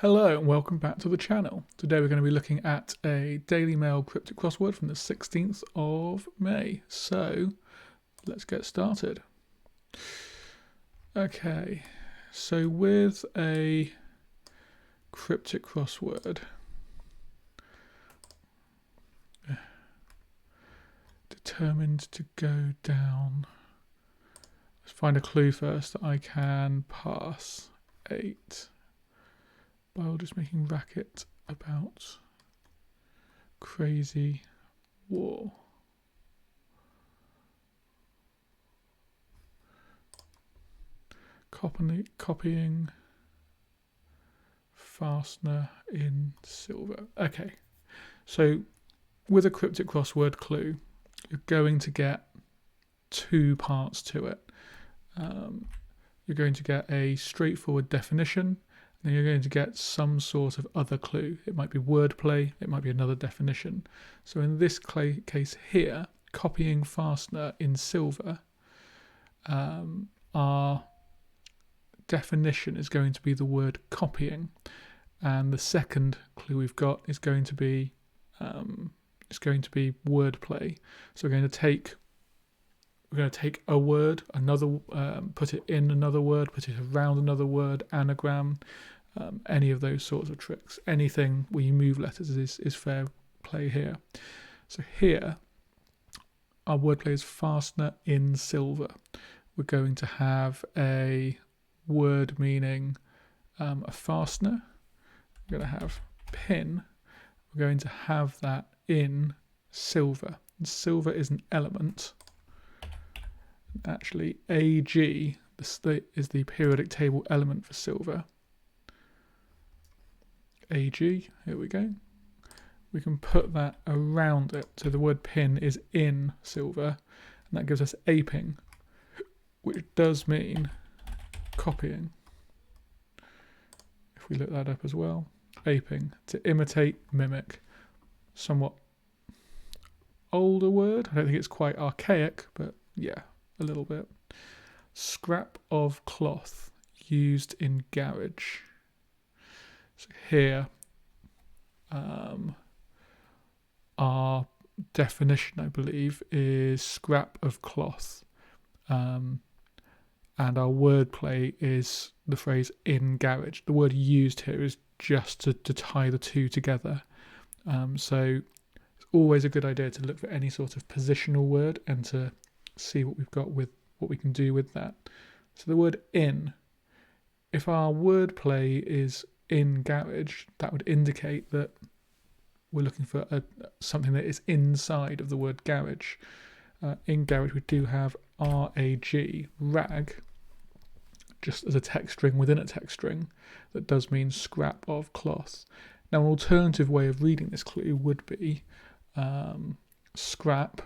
Hello and welcome back to the channel. Today we're going to be looking at a Daily Mail cryptic crossword from the 16th of May. So let's get started. Okay, so with a cryptic crossword, determined to go down. Let's find a clue first that I can pass. 8. By just making racket about crazy war. Copying fastener in silver. Okay, so with a cryptic crossword clue, you're going to get two parts to it. You're going to get a straightforward definition, then you're going to get some sort of other clue. It might be wordplay, it might be another definition. So in this case here, copying fastener in silver, our definition is going to be the word copying, and the second clue we've got is going to be wordplay. So we're going to take a word, put it in another word, put it around another word, anagram, any of those sorts of tricks. Anything where you move letters is fair play here. So here, our wordplay is fastener in silver. We're going to have a word meaning a fastener. We're going to have pin. We're going to have that in silver. And silver is an element. Actually, AG is the periodic table element for silver. AG, here we go. We can put that around it. So the word pin is in silver, and that gives us aping, which does mean copying. If we look that up as well, aping, to imitate, mimic, somewhat older word. I don't think it's quite archaic, but yeah, a little bit. Scrap of cloth used in garage. So here, our definition, I believe, is scrap of cloth, and our wordplay is the phrase in garage. The word used here is just to tie the two together. So it's always a good idea to look for any sort of positional word and to see what we've got with what we can do with that. So the word in, if our wordplay is in garage, that would indicate that we're looking for something that is inside of the word garage. In garage we do have RAG, rag, just as a text string within a text string that does mean scrap of cloth. Now an alternative way of reading this clue would be scrap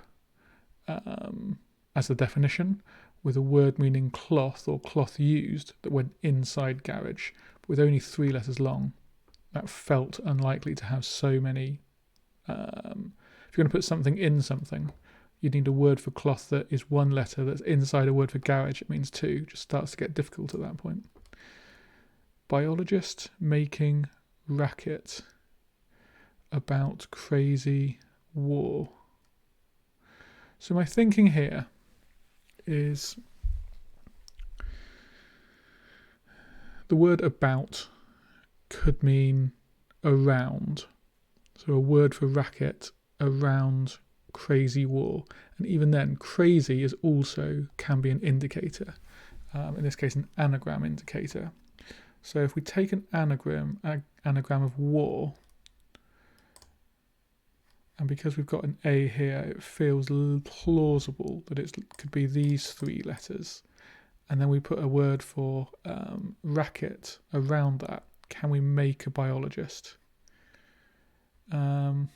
as the definition, with a word meaning cloth or cloth used that went inside garage, but with only 3 letters long. That felt unlikely to have so many. If you're going to put something in something, you need a word for cloth that is 1 letter that's inside a word for garage. It means 2. It just starts to get difficult at that point. Biologist making racket about crazy war. So my thinking here is the word about could mean around. So a word for racket around crazy war. And even then, crazy is also can be an indicator. In this case, an anagram indicator. So if we take an anagram of war, and because we've got an A here, it feels plausible that it could be these 3 letters. And then we put a word for racket around that. Can we make a biologist? And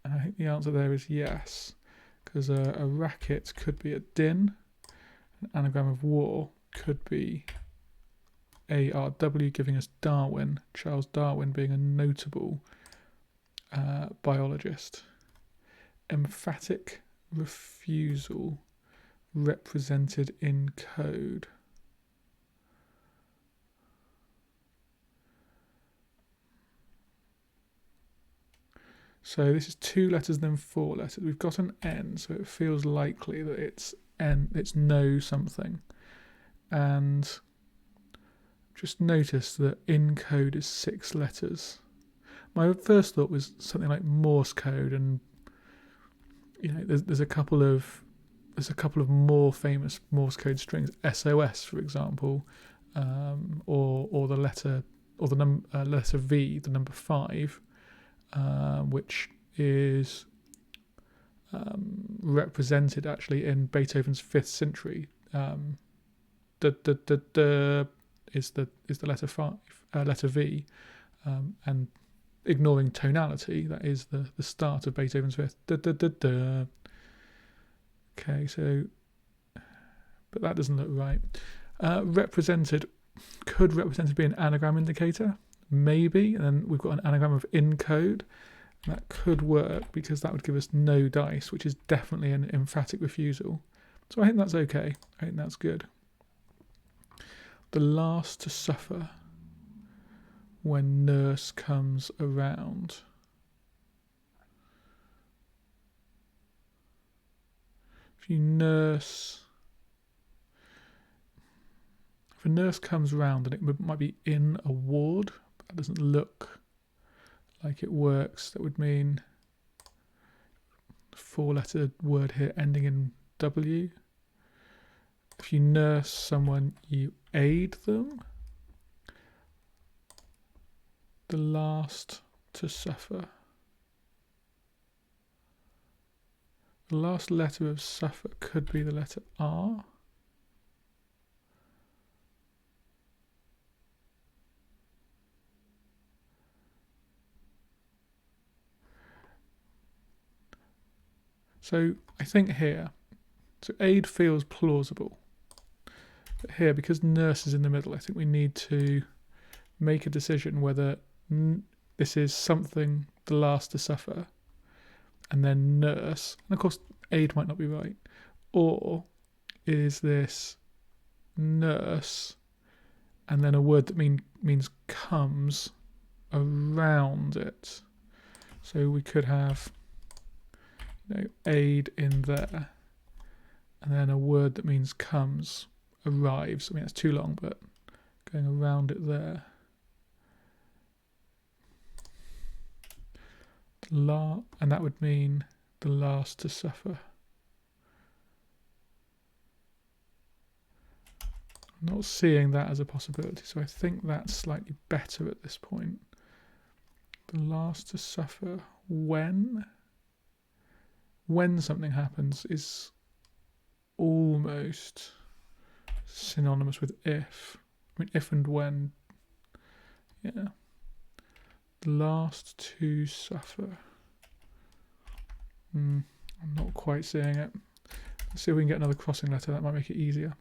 I think the answer there is yes, because a racket could be a din, an anagram of war could be ARW, giving us Darwin, Charles Darwin being a notable biologist. Emphatic refusal represented in code. So this is 2 letters, then 4 letters. We've got an N, so it feels likely that it's N. It's no something. And just notice that in code is 6 letters. My first thought was something like Morse code, and there's a couple of more famous Morse code strings, SOS for example, or the letter letter V, the number 5, which is represented actually in Beethoven's 5th Symphony. Is the letter 5, letter V, and ignoring tonality, that is the start of Beethoven's 5th. Okay, so, but that doesn't look right. Could represented be an anagram indicator? Maybe, and then we've got an anagram of encode. That could work because that would give us no dice, which is definitely an emphatic refusal. So I think that's okay. I think that's good. The last to suffer when nurse comes around. If a nurse comes round, then it might be in a ward, but that doesn't look like it works. That would mean a 4-letter word here ending in W. If you nurse someone, you aid them. The last to suffer. The last letter of suffer could be the letter R. So I think here, so aid feels plausible. But here, because nurse is in the middle, I think we need to make a decision whether this is something the last to suffer, and then nurse, and of course aid might not be right, or is this nurse and then a word that means comes around it. So we could have aid in there, and then a word that means comes, arrives. I mean, that's too long, but going around it there. And that would mean the last to suffer. I'm not seeing that as a possibility, so I think that's slightly better at this point. The last to suffer when something happens is almost synonymous with if. I mean, if and when, yeah. The last to suffer. I'm not quite seeing it. Let's see if we can get another crossing letter. That might make it easier.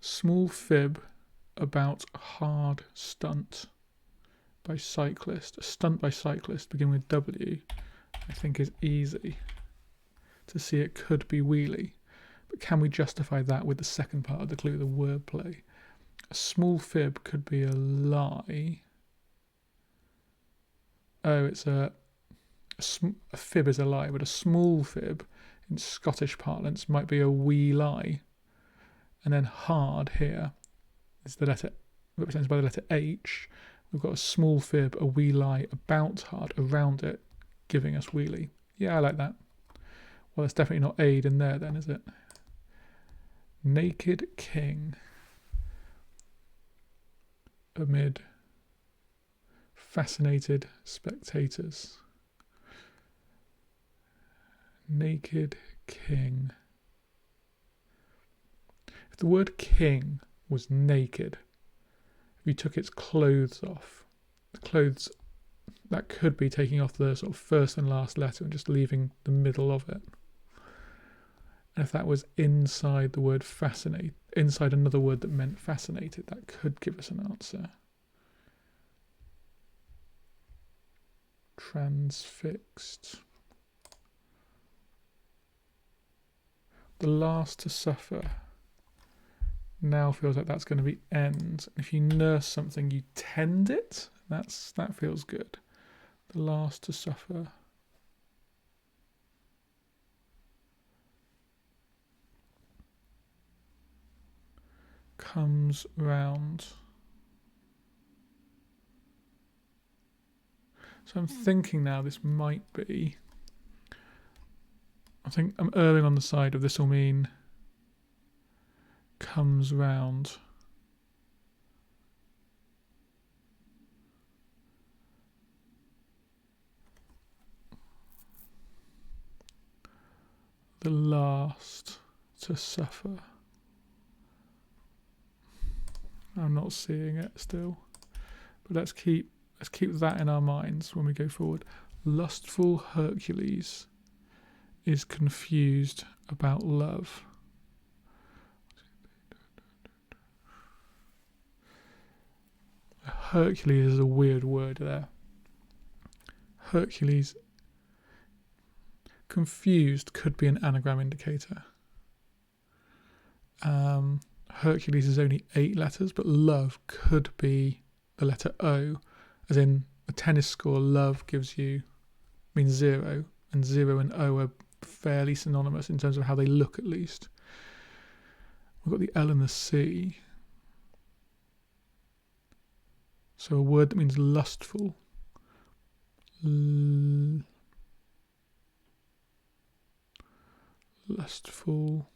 Small fib about hard stunt by cyclist. A stunt by cyclist beginning with W, I think is easy to see. It could be wheelie, but can we justify that with the second part of the clue, the wordplay? A small fib could be a lie. Oh, it's a fib is a lie, but a small fib in Scottish parlance might be a wee lie. And then hard here is the letter represented by the letter H. We've got a small fib, a wee lie, about hard, around it, giving us wheelie. Yeah, I like that. Well, it's definitely not aid in there then, is it? Naked king amid fascinated spectators. Naked king. If the word king was naked, if you took its clothes off, the clothes, that could be taking off the sort of first and last letter and just leaving the middle of it. And if that was inside the word fascinate, inside another word that meant fascinated, that could give us an answer. Transfixed. The last to suffer now feels like that's going to be end. If you nurse something, you tend it. That feels good. The last to suffer. Comes round. So I'm thinking now this might be, I think I'm erring on the side of this will mean comes round. The last to suffer. I'm not seeing it still, but let's keep that in our minds when we go forward. Lustful Hercules is confused about love. Hercules is a weird word there. Hercules. Confused could be an anagram indicator. Hercules is only 8 letters, but love could be the letter O, as in a tennis score. Love means 0, and 0 and O are fairly synonymous in terms of how they look, at least. We've got the L and the C. So a word that means lustful. Lustful.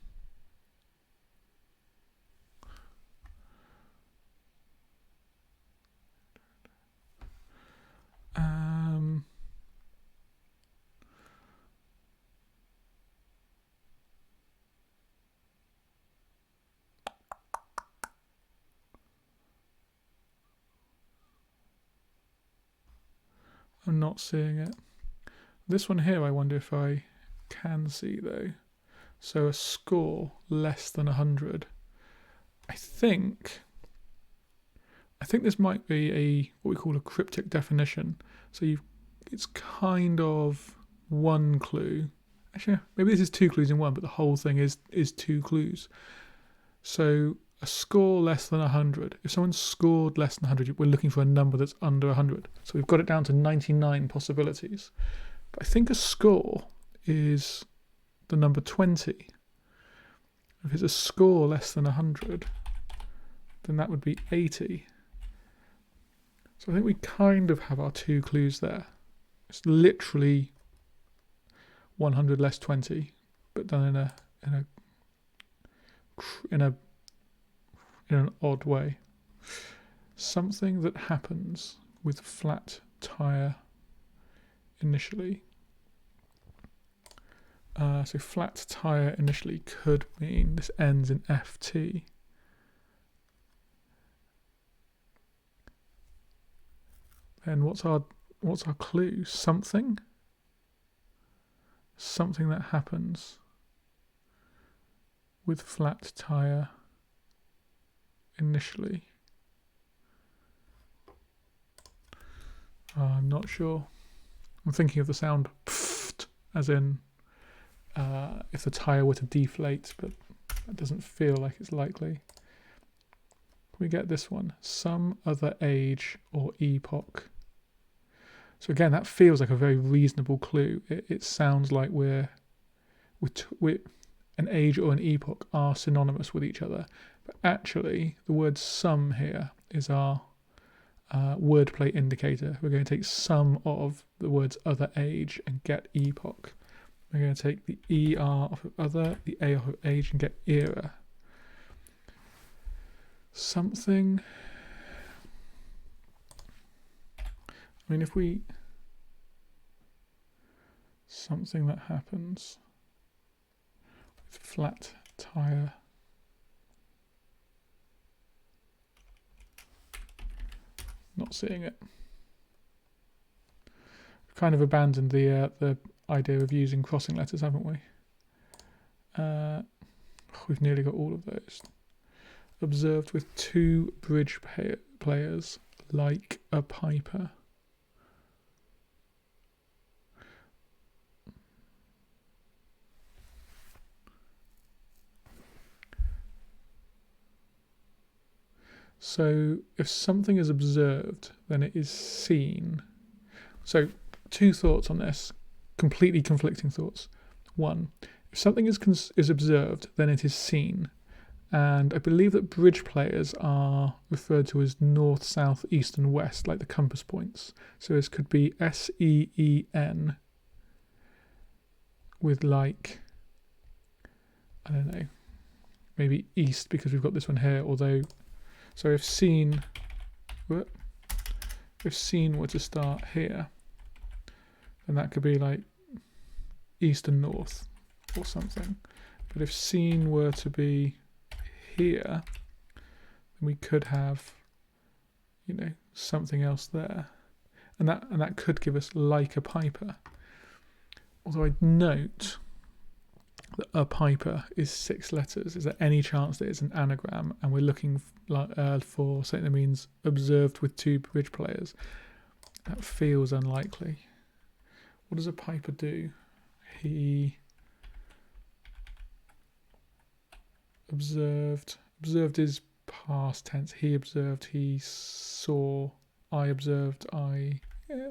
I'm not seeing it. This one here, I wonder if I can see though. So a score less than 100. I think this might be what we call a cryptic definition. So it's kind of one clue. Actually, maybe this is 2 clues in one, but the whole thing is 2 clues. So a score less than 100. If someone scored less than 100, we're looking for a number that's under 100. So we've got it down to 99 possibilities. But I think a score is the number 20. If it's a score less than 100, then that would be 80. So I think we kind of have our 2 clues there. It's literally 100 less 20, but done in an odd way. Something that happens with flat tire initially. So flat tire initially could mean this ends in FT. Then what's our clue? Something that happens with flat tire initially. I'm not sure. I'm thinking of the sound pfft, as in if the tire were to deflate, but that doesn't feel like it's likely. We get this one, some other age or epoch. So again, that feels like a very reasonable clue. It sounds like we're an age or an epoch are synonymous with each other, but actually the word some here is our wordplay indicator. We're going to take some of the words other age and get epoch. We're going to take the ER off of other, the A off of age, and get era. Something. I mean, something that happens with flat tire. Not seeing it. We've kind of abandoned the idea of using crossing letters, haven't we? We've nearly got all of those. Observed with 2 bridge players like a piper. So if something is observed, then it is seen. So two thoughts on this, completely conflicting thoughts. One, if something is observed, then it is seen. And I believe that bridge players are referred to as north, south, east, and west, like the compass points. So this could be SEEN with like, I don't know, maybe east because we've got this one here. Although, so if seen were to start here, then that could be like east and north or something. But if seen were to be here, then we could have, you know, something else there, and that could give us like a piper. Although I'd note that a piper is 6 letters. Is there any chance that it's an anagram and we're looking for something that means observed with 2 bridge players? That feels unlikely. What does a piper do? He observed is past tense. He observed, he saw, I observed, yeah.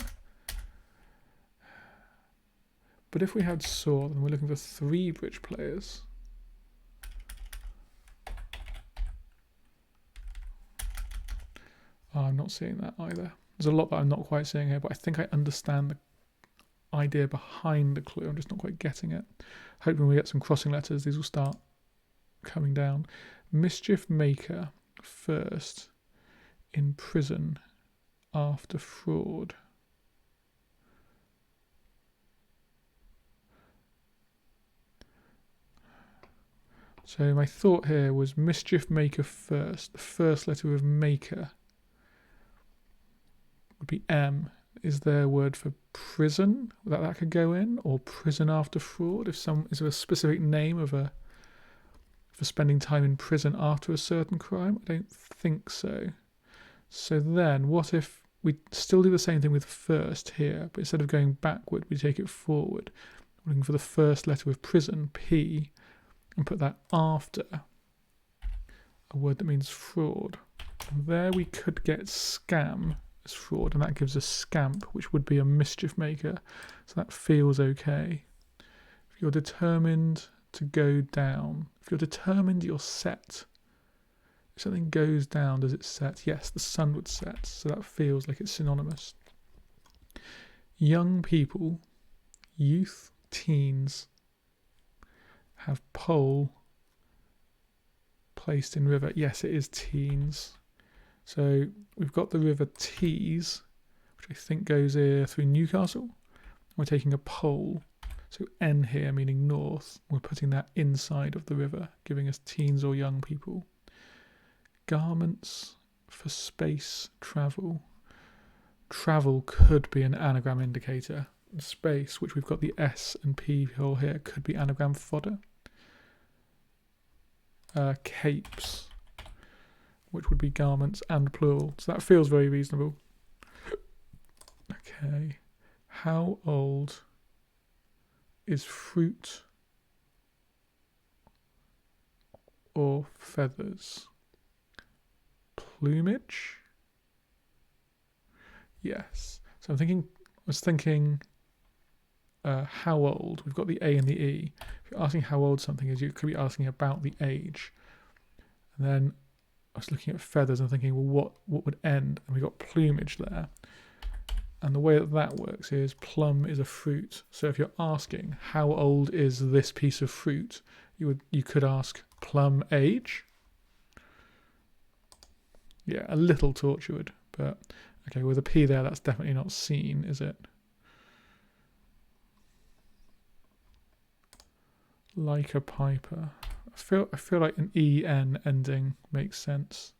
But if we had saw, then we're looking for 3 bridge players. Oh, I'm not seeing that either. There's a lot that I'm not quite seeing here, but I think I understand the idea behind the clue. I'm just not quite getting it. Hoping when we get some crossing letters, these will start coming down. Mischief maker first, in prison after fraud. So my thought here was mischief maker first. The first letter of maker would be M. Is there a word for prison that could go in, or prison after fraud? Is there a specific name for spending time in prison after a certain crime? I don't think so. So then, what if we still do the same thing with first here, but instead of going backward, we take it forward. We're looking for the first letter of prison, P, and put that after a word that means fraud. And there we could get scam as fraud, and that gives us scamp, which would be a mischief maker. So that feels okay. If you're determined to go down, if you're determined, you're set. If something goes down, does it set? Yes, the sun would set. So that feels like it's synonymous. Young people, youth, teens, have pole placed in river. Yes, it is teens. So we've got the river Tees, which I think goes here through Newcastle. We're taking a pole, so N here meaning north. We're putting that inside of the river, giving us teens or young people. Garments for space travel. Travel could be an anagram indicator. Space, which we've got the S and P hole here, could be anagram fodder. Capes, which would be garments and plural. So that feels very reasonable. Okay. How old is fruit or feathers? Plumage? Yes. So I was thinking how old. We've got the A and the E. If you're asking how old something is, you could be asking about the age. And then I was looking at feathers and thinking, well, what would end? And we got plumage there. And the way that works is plum is a fruit. So if you're asking how old is this piece of fruit, you could ask plum age. Yeah, a little tortured, but okay, with a P there, that's definitely not seen, is it? Like a piper. I feel like an EN ending makes sense.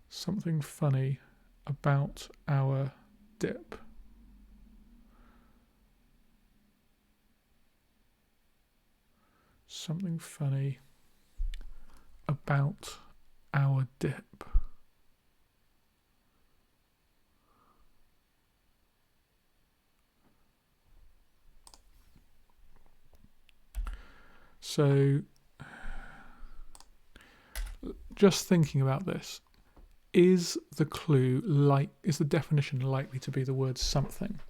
Something funny about our dip. Something funny about our dip. So, just thinking about this, is the definition likely to be the word something?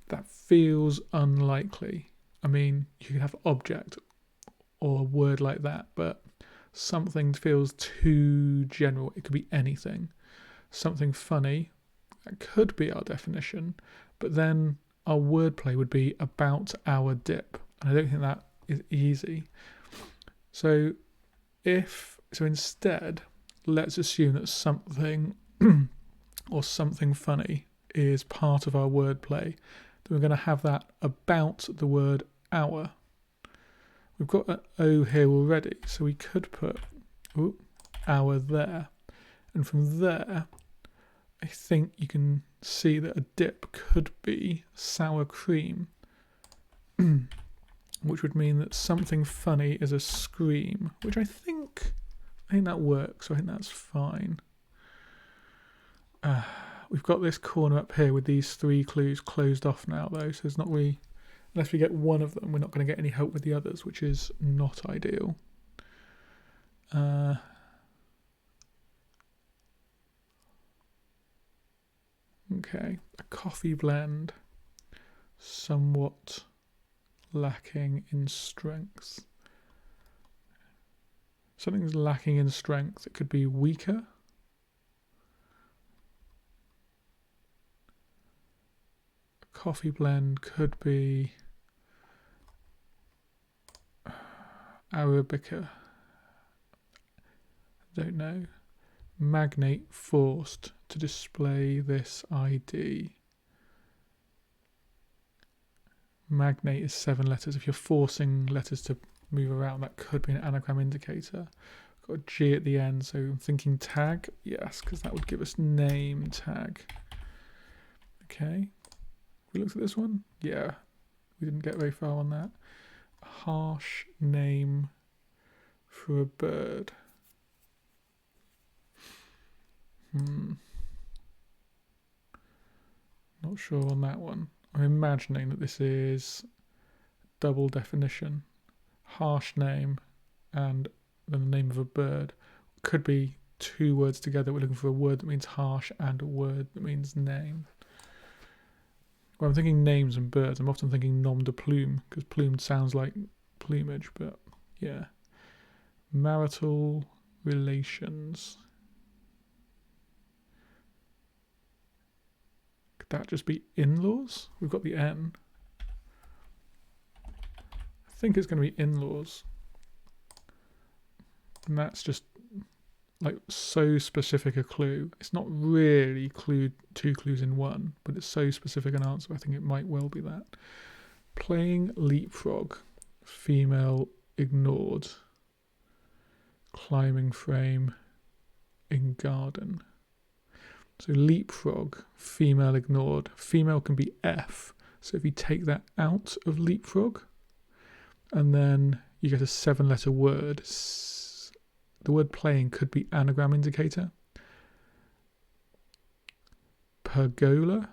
That feels unlikely. I mean, you could have object or a word like that, but something feels too general. It could be anything. Something funny, that could be our definition, but then our wordplay would be about our dip. And I don't think that is easy. So instead, let's assume that something or something funny is part of our wordplay. Then we're going to have that about the word our. We've got an O here already, so we could put our there. And from there, I think you can see that a dip could be sour cream, which would mean that something funny is a scream, which I think that works, so I think that's fine. We've got this corner up here with these 3 clues closed off now, though, so there's not really, unless we get one of them, we're not going to get any help with the others, which is not ideal. Okay, a coffee blend, somewhat lacking in strength. Something's lacking in strength. It could be weaker. A coffee blend could be Arabica. I don't know. Magnate forced to display this ID. Magnate is 7 letters. If you're forcing letters to move around, that could be an anagram indicator. Got a G at the end, so I'm thinking tag. Yes, because that would give us name tag. Okay. We looked at this one? Yeah. We didn't get very far on that. A harsh name for a bird. Not sure on that one. I'm imagining that this is double definition. Harsh name and then the name of a bird. Could be 2 words together. We're looking for a word that means harsh and a word that means name. When I'm thinking names and birds, I'm often thinking nom de plume, because plumed sounds like plumage, but yeah. Marital relations. Could that just be in-laws? We've got the N. I think it's going to be in-laws. And that's just like so specific a clue. It's not really 2 clues in one, but it's so specific an answer. I think it might well be that. Playing leapfrog, female ignored, climbing frame, in garden. So leapfrog, female ignored. Female can be F. So if you take that out of leapfrog, and then you get a 7-letter word. The word playing could be anagram indicator. Pergola.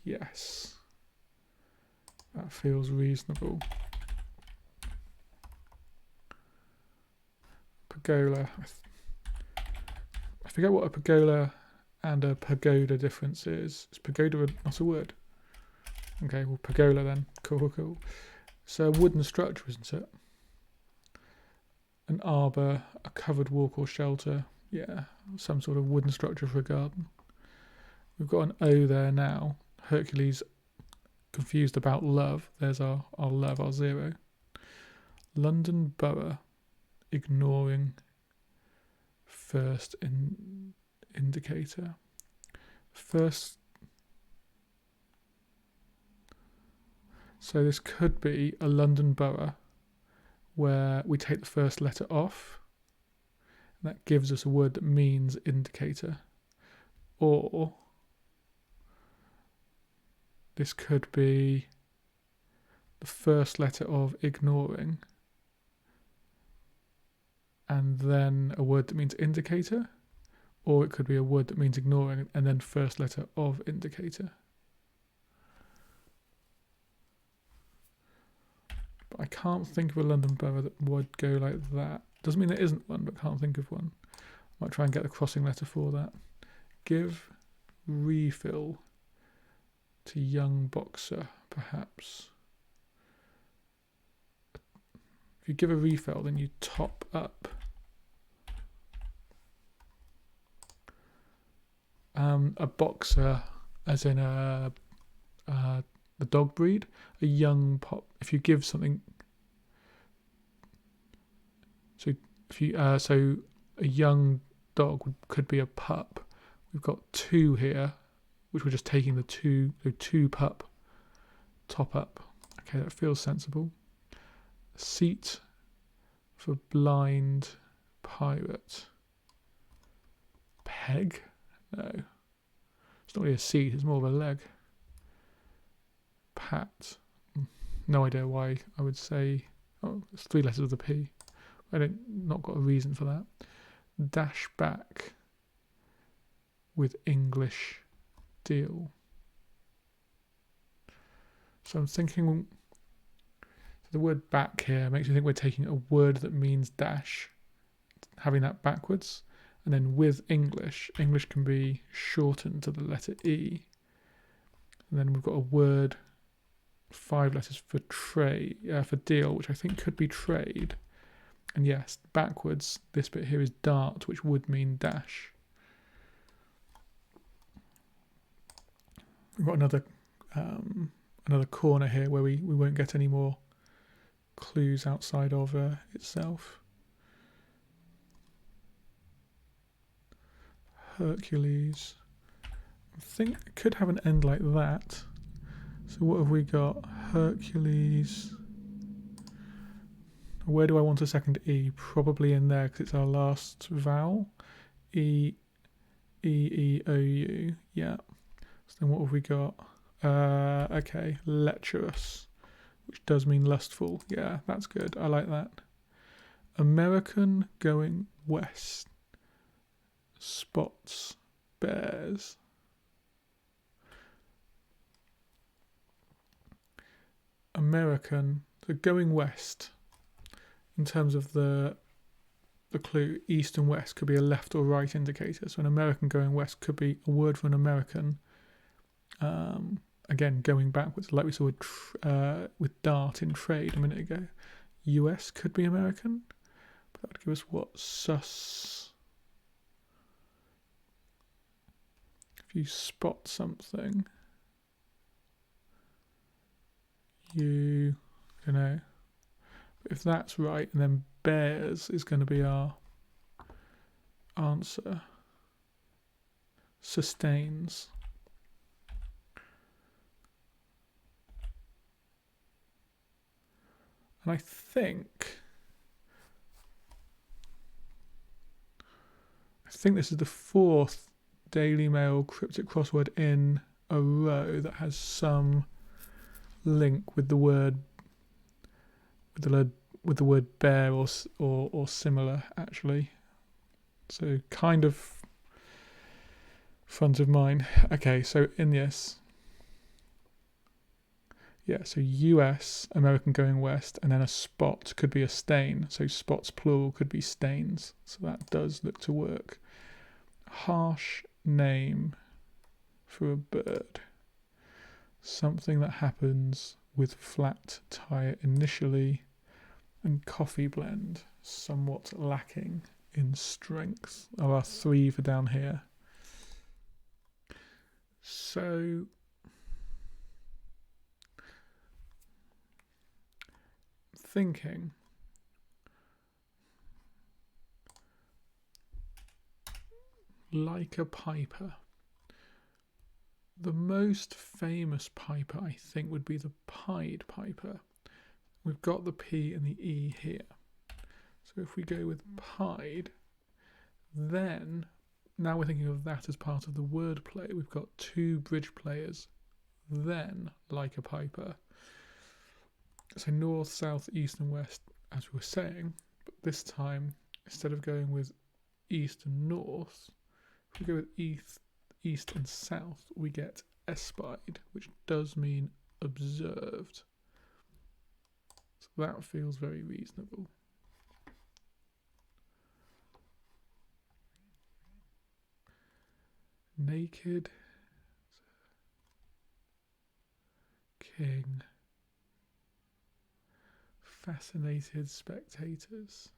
Yes. That feels reasonable. Pergola. I forget what a pergola and a pagoda difference is. Is pagoda not a word? Okay, well, pergola then. Cool. So a wooden structure, isn't it? An arbour, a covered walk or shelter. Yeah, some sort of wooden structure for a garden. We've got an O there now. Hercules confused about love. There's our love, our 0. London Borough, ignoring first indicator. First. So this could be a London borough where we take the first letter off, and that gives us a word that means indicator. Or this could be the first letter of ignoring and then a word that means indicator, or it could be a word that means ignoring and then first letter of indicator. But I can't think of a London borough that would go like that. Doesn't mean there isn't one, but can't think of one. Might try and get the crossing letter for that. Give refill to young boxer, perhaps. If you give a refill, then you top up. A boxer, as in the dog breed, a young pop. If you give something, so if you so a young dog could be a pup. We've got 2 here, which we're just taking the 2, so 2 pup, top up. Okay, that feels sensible. Seat for blind pirate. Peg? No. It's not really a seat, it's more of a leg. Pat. No idea why I would say, oh, it's 3 letters of the P. Not got a reason for that. Dash back with English deal. So I'm thinking, the word back here makes me think we're taking a word that means dash, having that backwards, and then with English can be shortened to the letter E. And then we've got a word, 5 letters for for deal, which I think could be trade. And yes, backwards, this bit here is dart, which would mean dash. We've got another corner here where we won't get any more clues outside of itself. Hercules. I think it could have an end like that. So what have we got? Hercules. Where do I want a second E? Probably in there because it's our last vowel. E, E, E, O, U. Yeah. So then what have we got? Okay, lecherous, which does mean lustful. Yeah, that's good. I like that. American going west. Spots, bears. American, so going west. In terms of the clue, east and west could be a left or right indicator. So an American going west could be a word for an American. Again, going backwards, like we saw with dart in trade a minute ago. US could be American, but that would give us what? Sus. If you spot something, I don't know. But if that's right, and then bears is going to be our answer. Sustains. And I think this is the 4th Daily Mail cryptic crossword in a row that has some link with the word bear or similar, actually. So kind of front of mind. Okay, so in this, yeah, so US, American going west, and then a spot could be a stain. So spots plural could be stains. So that does look to work. Harsh name for a bird. Something that happens with flat tire initially, and coffee blend, somewhat lacking in strength. Are our 3 for down here. So thinking like a piper. The most famous piper, I think, would be the Pied Piper. We've got the P and the E here. So if we go with pied, then now we're thinking of that as part of the wordplay. We've got 2 bridge players, then like a piper. So north, south, east and west, as we were saying, but this time, instead of going with east and north, if we go with east and south, we get espied, which does mean observed. So that feels very reasonable. naked king, fascinated spectators.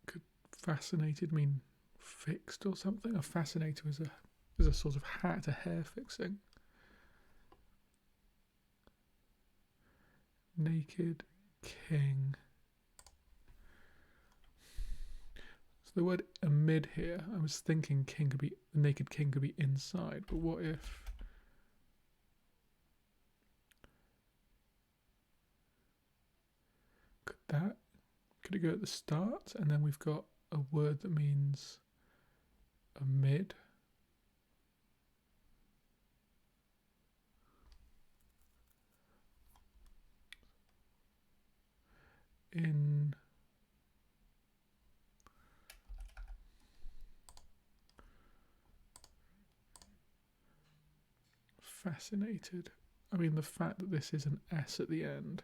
Could fascinated mean fixed or something? A fascinator is a sort of hat, a hair fixing. Naked king. So the word amid here, I was thinking king could be, the naked king could be inside, but what if could it go at the start and then we've got a word that means amid? In fascinated. I mean, the fact that this is an S at the end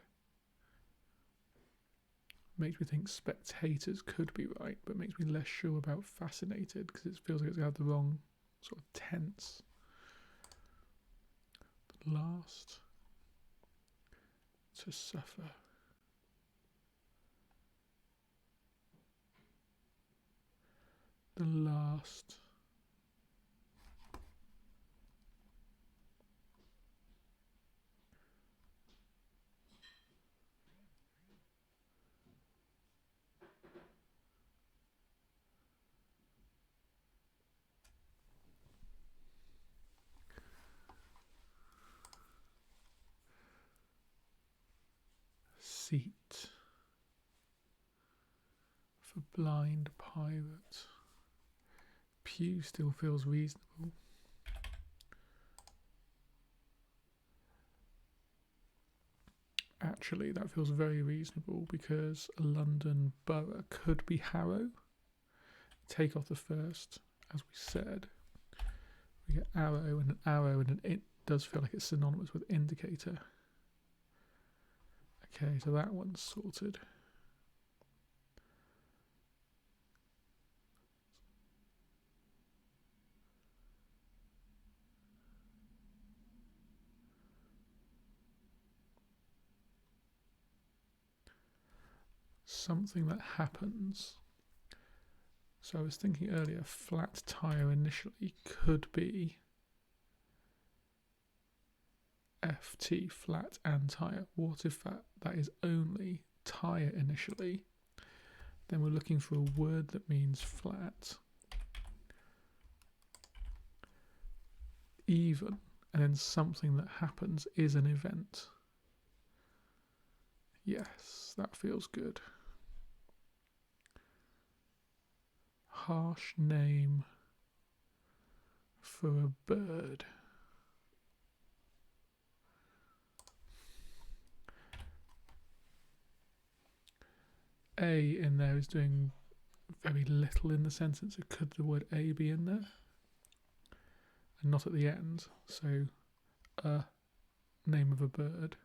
makes me think spectators could be right, but makes me less sure about fascinated because it feels like it's got the wrong sort of tense. The last to suffer. The last seat for blind pirate. Pew still feels reasonable. Actually, that feels very reasonable because a London borough could be Harrow. Take off the first, as we said. We get arrow and an arrow, and it does feel like it's synonymous with indicator. Okay, so that one's sorted. Something that happens. So I was thinking earlier, flat tire initially could be FT, flat and tire. What if that is only tire initially? Then we're looking for a word that means flat. Even, and then something that happens is an event. Yes, that feels good. Harsh name for a bird. A in there is doing very little in the sentence. So could the word a be in there? And not at the end. So a name of a bird.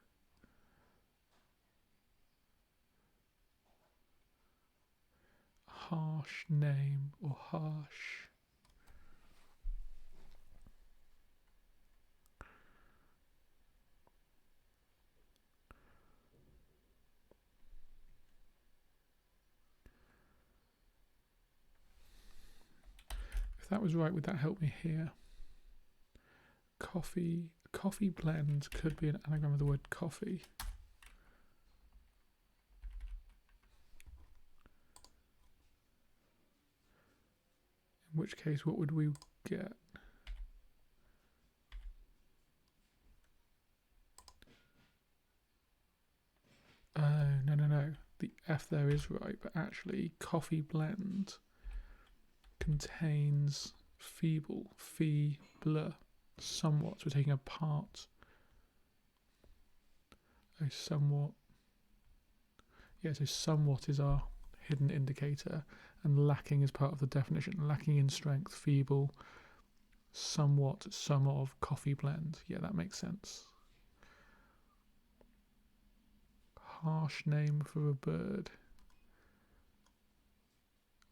Harsh name or harsh. If that was right, would that help me here? Coffee blend could be an anagram of the word coffee. In which case, what would we get? Oh, no. The F there is right, but actually coffee blend contains feeble, somewhat. So we're taking a part. Oh, somewhat. Yeah, so somewhat is our hidden indicator, and lacking is part of the definition. Lacking in strength, feeble, somewhat, some of, coffee blend. Yeah, that makes sense. Harsh name for a bird.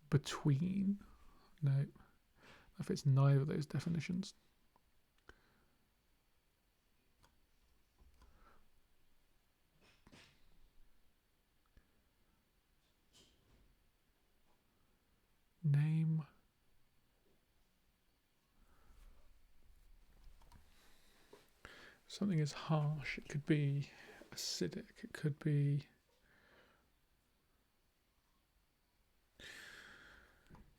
Between. No. If it's neither of those definitions. Name. Something is harsh. It could be acidic. It could be.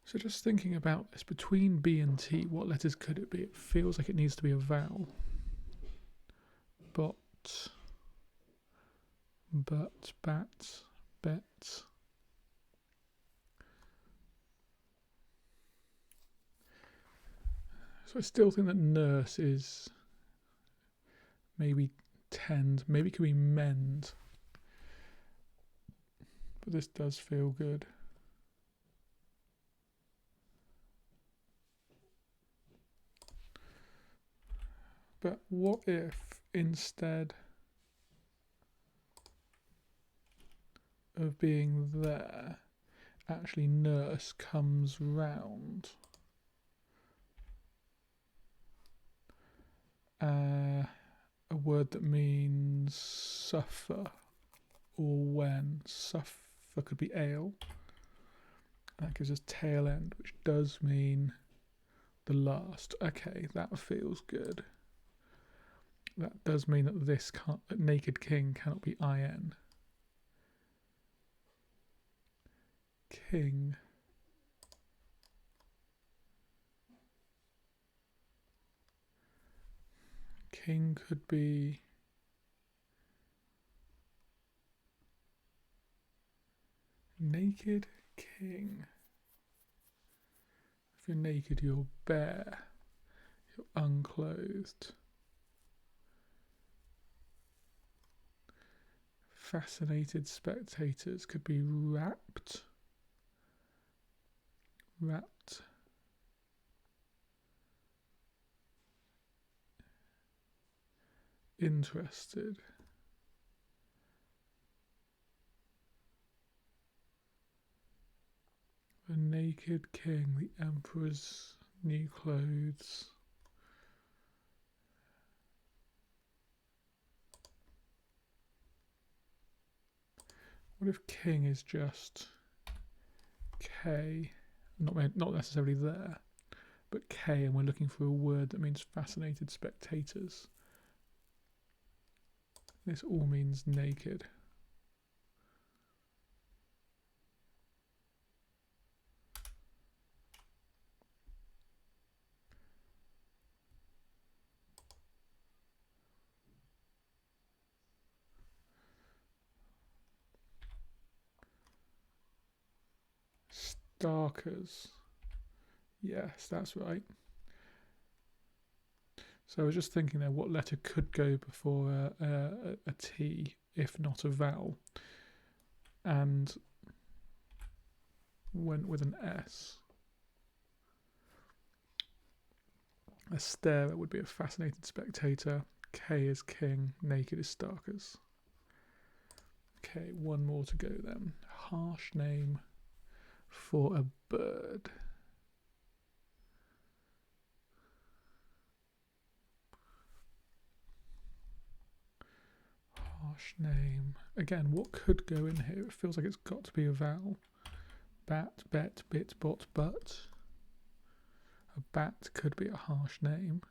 So just thinking about this, between B and T, what letters could it be? It feels like it needs to be a vowel. But, bat, bet. So I still think that nurse is maybe tend, maybe it could be mend. But this does feel good. But what if instead of being there, actually nurse comes round? A word that means suffer, or when. Suffer could be ale. That gives us tail end, which does mean the last. Okay, that feels good. That does mean that this can't, that naked king cannot be in. King. King could be naked king. If you're naked, you're bare. You're unclothed. Fascinated spectators could be rapt. Rapt. Interested. The naked king, the emperor's new clothes. What if king is just K, not necessarily there, but K, and we're looking for a word that means fascinated spectators? This all means naked. Starkers. Yes, that's right. So I was just thinking there, what letter could go before a T if not a vowel? And went with an S. A starer would be a fascinated spectator. K is king, naked is starkers. Okay, one more to go then. Harsh name for a bird. Harsh name. Again, what could go in here? It feels like it's got to be a vowel. Bat, bet, bit, bot, but. A bat could be a harsh name.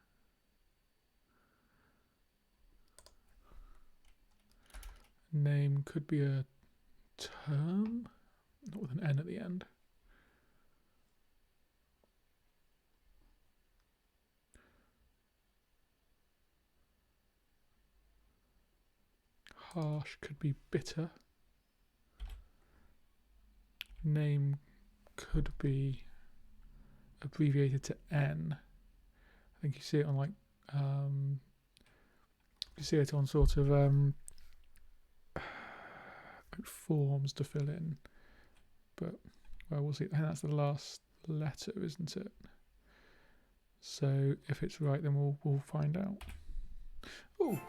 Name could be a term, not with an N at the end. Harsh could be bitter. Name could be abbreviated to N. I think you see it on like you see it on sort of forms to fill in, but well, we'll see. I think that's the last letter, isn't it? So if it's right, then we'll find out. Oh,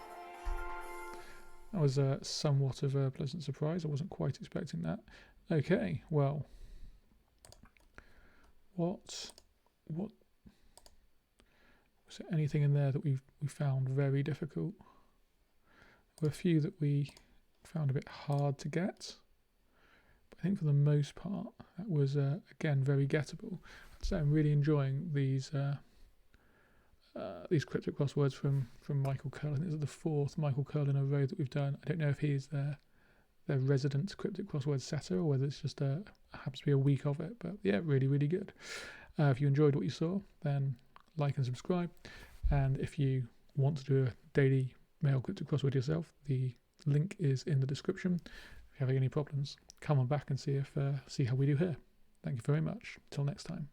that was somewhat of a pleasant surprise. I wasn't quite expecting that. Okay, well, what was there anything in there that we found very difficult? There were a few that we found a bit hard to get, but I think for the most part that was again very gettable. So I'm really enjoying these cryptic crosswords from Michael Curl. I think this is the fourth Michael Curl in a row that we've done. I don't know if he's their resident cryptic crossword setter or whether it's just happens to be a week of it, but yeah, really, really good. If you enjoyed what you saw, then like and subscribe. And if you want to do a daily mail cryptic crossword yourself, the link is in the description. If you're having any problems, come on back and see how we do here. Thank you very much. Till next time.